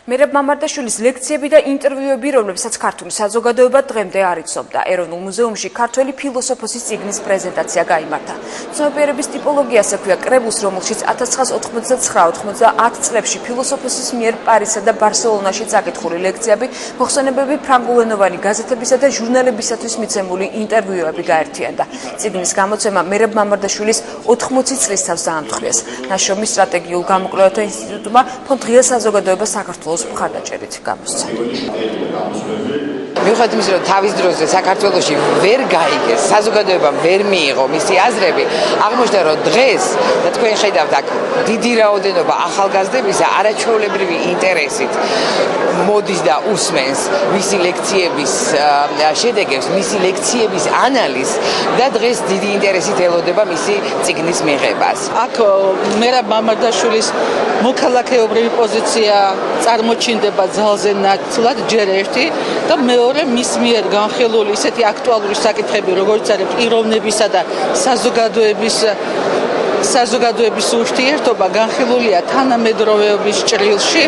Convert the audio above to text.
მერაბ მამარდაშვილის ლექციები და ინტერვიუები, რომლებსაც ქართული საზოგადოება დღემდე არ იცნობდა. ეროვნულ მუზეუმში ქართველი ფილოსოფოსის წიგნის პრეზენტაცია გაიმართა. ცნობიერების ტიპოლოგიას ექვია კრებულს, რომელშიც 1999-90 წლებში ფილოსოფოსის მიერ პარიზსა და ბარსელონაში წაკითხული ლექციები, მოხსენებები ფრანგულენოვანი გაზეთებისა და ჟურნალებისათვის მიცემული ინტერვიუები გაერთიანდა. წიგნის გამოცემა მერაბ მამარდაშვილის 80 წლის თავს დაამთხრიეს. ნაშრომი სტრატეგიულ გამოკვლევათა ინსტიტუტმა ფონდ ღია საზოგადოება საქართველოს მხარდაჭერით გამოსცა. მიუხედავად იმისა, რომ თავის დროზე საქართველოში ვერ გაიგეს, საზოგადოებამ ვერ მიიღო მისი აზრები, აღმოჩნდა, რომ დღეს და თქვენ ხედავთ აქ დიდი რაოდენობა ახალგაზრდებისა არაჩვეულებრივი ინტერესით მოდის და usmens მისი ლექციების შედეგებს, მისი ლექციების ანალიზს და დღეს დიდი ინტერესით ელოდება მისი წიგნის მიღებას. აქ მერაბ მამარდაშვილის მოქალაქეობრივი პოზიცია წარმოჩინდება ძალზე ნაცვლად ჯერ ერთი და მეორე მის მიერ განხილული ისეთი აქტუალური საკითხები, როგორც არის პიროვნებისა და საზოგადოების ურთიერთობა, განხილულია თანამედროვეობის ჭრილში.